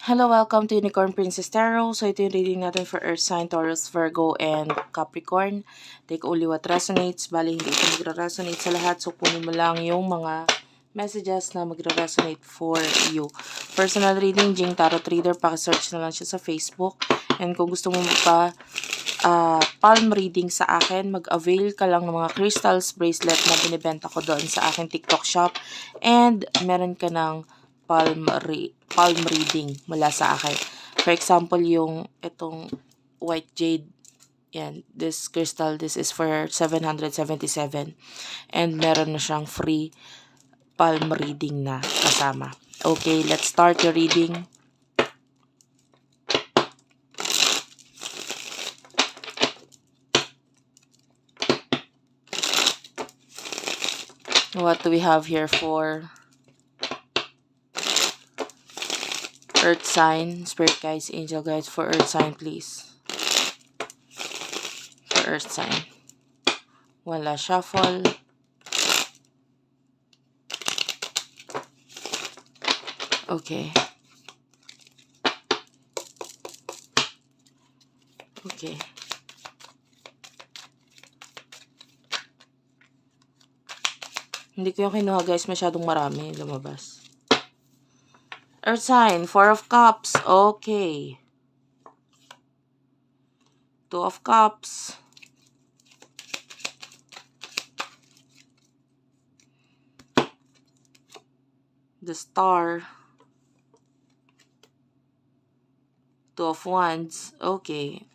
Hello, welcome to Unicorn Princess Tarot. So, ito yung reading natin for Earth Sign, Taurus, Virgo, and Capricorn. Take only what resonates. Bali, hindi ito magra-resonate sa lahat. So, kunin mo lang yung mga messages na magra-resonate for you. Personal reading, Jing Tarot Reader. Pakisearch na lang siya sa Facebook. And kung gusto mo palm reading sa akin, mag-avail ka lang ng mga crystals bracelet na binibenta ko doon sa aking TikTok shop. And meron ka ng palm reading mula sa akin. For example, yung itong white jade. Yan, this crystal, this is for 777. And meron na siyang free palm reading na kasama. Okay, let's start your reading. What do we have here for Earth sign? Spirit guides, angel guides for Earth sign, please. For Earth sign. Wala shuffle. Okay. Okay. Hindi ko yung kinuha guys, masyadong marami lumabas. Earth sign, 4 of cups. Okay. 2 of cups. The star. 2 of wands. Okay.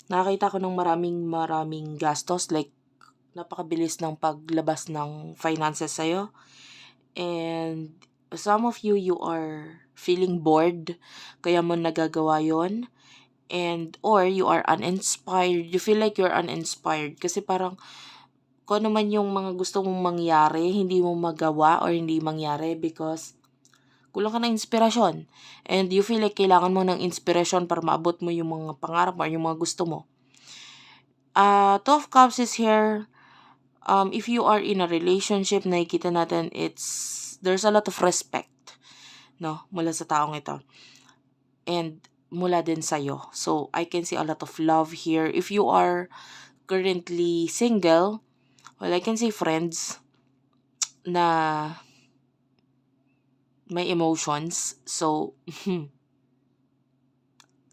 Nakakita ko ng maraming gastos, like napakabilis ng paglabas ng finances sa'yo. And some of you are feeling bored, kaya mo nagagawa yon. And or you are uninspired. You feel like you're uninspired kasi parang kung ano man yung mga gusto mong mangyari, hindi mo magawa or hindi mangyari because kulang ka ng inspirasyon. And you feel like kailangan mo ng inspirasyon para maabot mo yung mga pangarap mo or yung mga gusto mo. 2 of Cups is here. If you are in a relationship, nakikita natin there's a lot of respect, no, mula sa taong ito. And mula din sa'yo. So, I can see a lot of love here. If you are currently single, well, I can say friends na may emotions. So,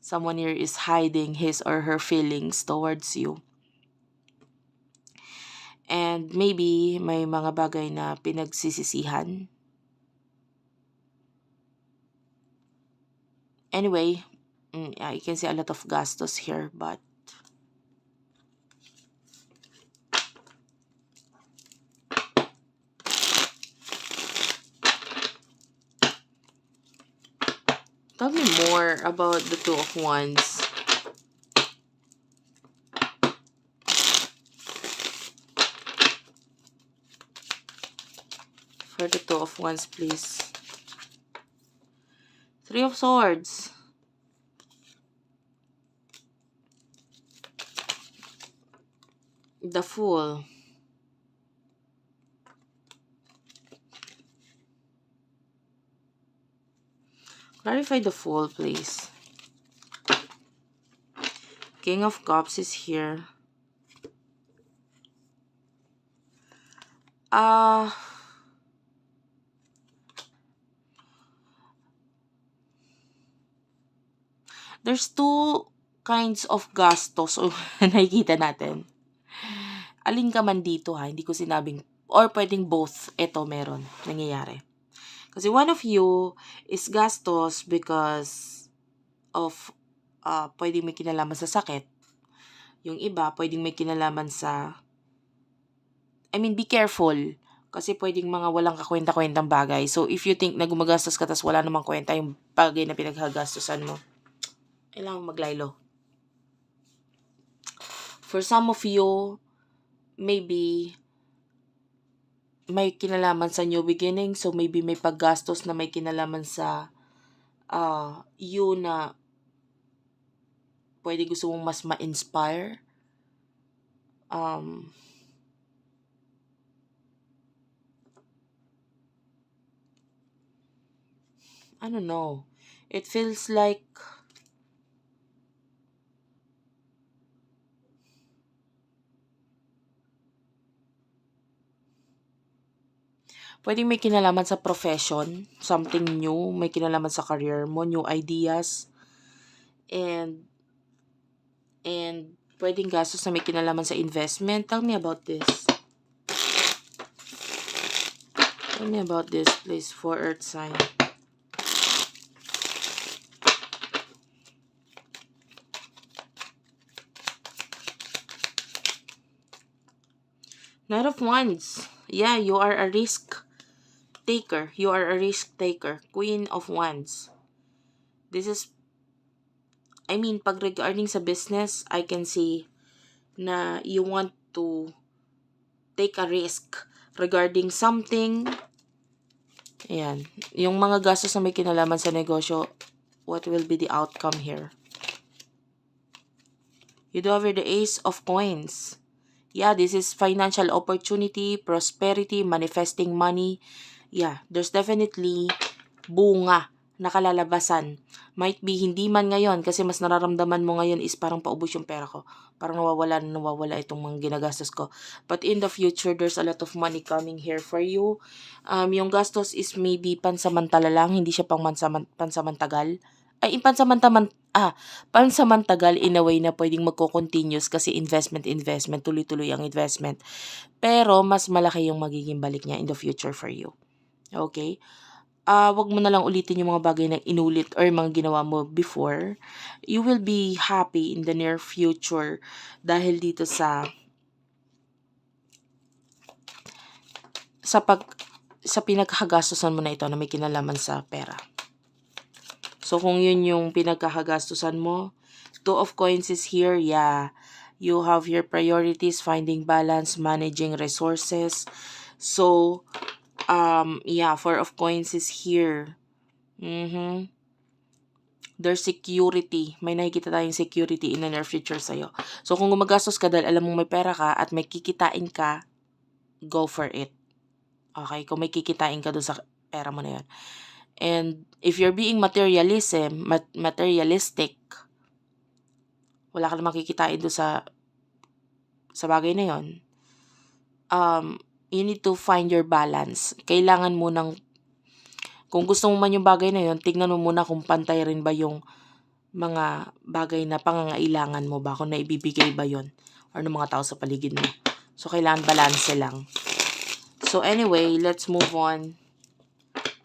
someone here is hiding his or her feelings towards you. And maybe may mga bagay na pinagsisisihan. Anyway, I can see a lot of gastos here, but tell me more about the 2 of Wands. For the 2 of Wands, please. 3 of Swords. The Fool. Clarify the Fool, please. King of Cups is here. There's two kinds of gastos nakikita natin. Alin ka man dito ha, hindi ko sinabing, or pwedeng both, ito meron, nangyayari. Kasi one of you is gastos because of, pwedeng may kinalaman sa sakit. Yung iba, pwedeng may kinalaman sa, be careful. Kasi pwedeng mga walang kakwenta-kwentang bagay. So, if you think na gumagastos ka tas wala namang kwenta yung bagay na pinaghagastosan mo, kailangan maglaylo. For some of you, maybe may kinalaman sa new beginning. So, maybe may paggastos na may kinalaman sa you na pwede gusto mong mas ma-inspire. I don't know. It feels like pwedeng may kinalaman sa profession, something new, may kinalaman sa career mo, new ideas, and pwedeng gastos na may kinalaman sa investment. Tell me about this. Tell me about this, please, for Earth sign. Knight of Wands. Yeah, you are a risk taker. You are a risk taker. Queen of Wands. This is, pag regarding sa business, I can see na you want to take a risk regarding something. Ayan. Yung mga gastos na may kinalaman sa negosyo, what will be the outcome here? You do have here the Ace of Coins. Yeah, this is financial opportunity, prosperity, manifesting money. Yeah, there's definitely bunga na kalalabasan. Might be hindi man ngayon kasi mas nararamdaman mo ngayon is parang paubos yung pera ko. Parang nawawala itong mga ginagastos ko. But in the future, there's a lot of money coming here for you. Yung gastos is maybe pansamantala lang, hindi siya pansamantagal. Ay, pansamantagal in a way na pwedeng magko-continuous kasi investment, tuloy-tuloy ang investment. Pero mas malaki yung magiging balik niya in the future for you. Okay? Wag mo na lang ulitin yung mga bagay na inulit or mga ginawa mo before. You will be happy in the near future dahil dito sa pinagkakagastusan mo na ito na may kinalaman sa pera. So, kung yun yung pinagkakagastusan mo, Two of Coins is here. Yeah, you have your priorities, finding balance, managing resources. So, yeah, Four of Coins is here. There's security. May nakikita tayong security in the near future sa'yo. So, kung gumagastos ka dahil alam mong may pera ka at may kikitain ka, go for it. Okay? Kung may kikitain ka doon sa pera mo na yun. And if you're being materialistic, wala ka namang kikitain doon sa bagay na yon. You need to find your balance. Kailangan mo kung gusto mo man yung bagay na yon, tignan mo muna kung pantay rin ba yung mga bagay na pangangailangan mo ba, kung naibibigay ba yon or ng mga tao sa paligid mo. So, kailangan balance lang. So, anyway, let's move on.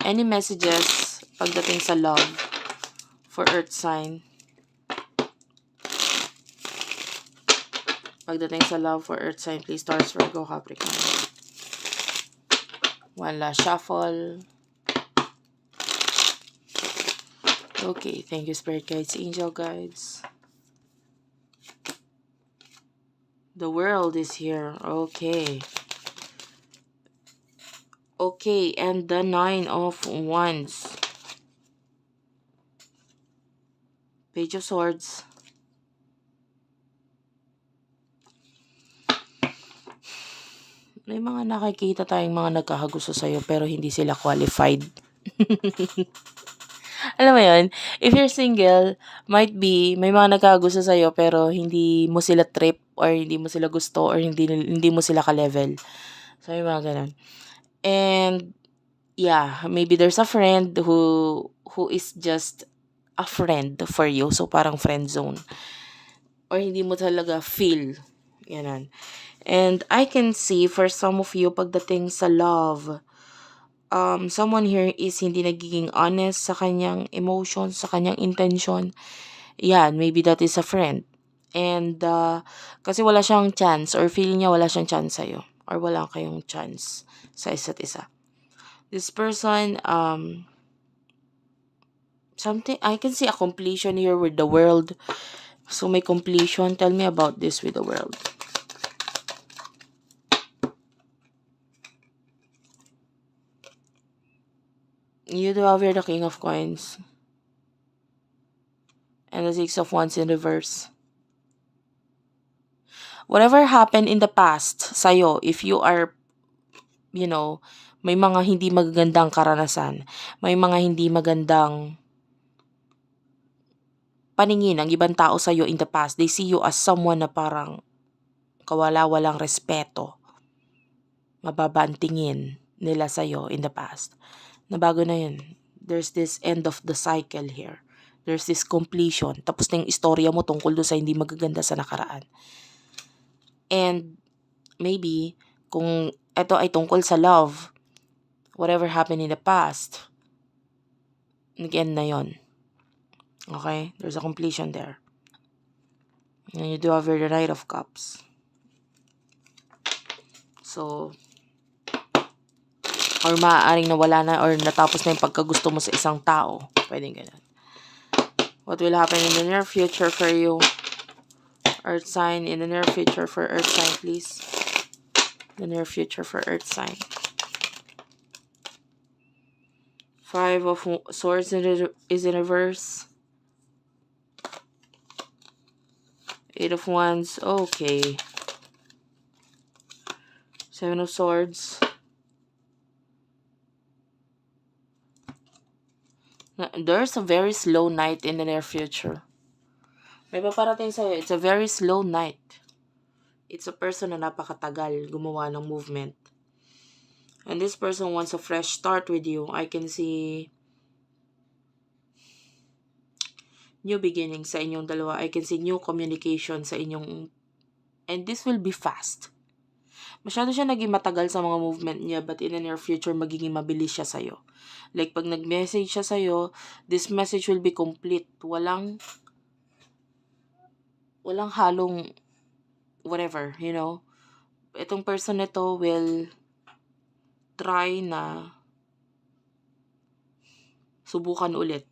Any messages pagdating sa love for Earth sign? Pagdating sa love for Earth sign, please, Taurus, Virgo, Capricorn. One last shuffle. Okay, thank you, Spirit Guides, Angel Guides. The World is here. Okay. Okay, and the Nine of Wands. Page of Swords. May mga nakikita tayong mga nagkakagusto sa'yo pero hindi sila qualified. Alam mo yun? If you're single, might be may mga nagkakagusto sa'yo pero hindi mo sila trip or hindi mo sila gusto or hindi mo sila ka-level. So, yung mga ganun. And, yeah, maybe there's a friend who is just a friend for you. So, parang friend zone. Or hindi mo talaga feel. Ganun. And I can see for some of you, pagdating sa love, someone here is hindi nagiging honest sa kanyang emotions, sa kanyang intention. Yan, maybe that is a friend. And, kasi wala siyang chance or feeling niya wala siyang chance sa'yo. Or wala kayong chance sa isa't isa. This person, something, I can see a completion here with the World. So, may completion. Tell me about this with the World. You do have here the King of Coins. And the Six of Wands in reverse. Whatever happened in the past sa'yo, if you are, May mga hindi magagandang karanasan. May mga hindi magandang paningin ng ibang tao sa'yo in the past. They see you as someone na parang kawala-walang respeto. Mababa ang tingin nila sa'yo in the past. Nabago na yun. There's this end of the cycle here. There's this completion. Tapos na yung istorya mo tungkol doon sa hindi magaganda sa nakaraan. And maybe, kung ito ay tungkol sa love, whatever happened in the past, nag-end na yon. Okay? There's a completion there. And you do have the Knight of Cups. So, or maaaring nawala na or natapos na yung pagkagusto mo sa isang tao. Pwedeng ganun. What will happen in the near future for you? Earth sign. In the near future for Earth sign, please. The near future for Earth sign. 5 of Swords is in reverse. 8 of Wands. Okay. 7 of Swords. There's a very slow night in the near future. May paparating sa'yo. It's a very slow night. It's a person na napakatagal gumawa ng movement. And this person wants a fresh start with you. I can see new beginning sa inyong dalawa. I can see new communication sa inyong... And this will be fast. Masyado siya naging matagal sa mga movement niya, but in the near future, magiging mabilis siya sa'yo. Like, pag nag-message siya sa'yo, this message will be complete. Walang halong whatever, you know. Itong person nito will try na subukan ulit.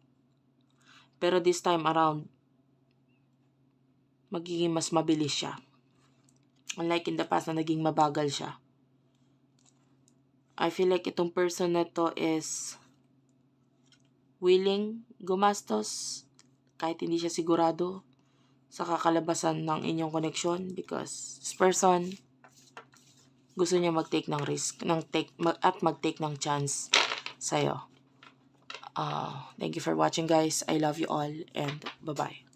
Pero this time around, magiging mas mabilis siya. Unlike in the past na naging mabagal siya. I feel like itong person na to is willing gumastos kahit hindi siya sigurado sa kakalabasan ng inyong connection because this person gusto niya mag-take ng risk at mag-take ng chance sa'yo. Thank you for watching, guys. I love you all and bye-bye.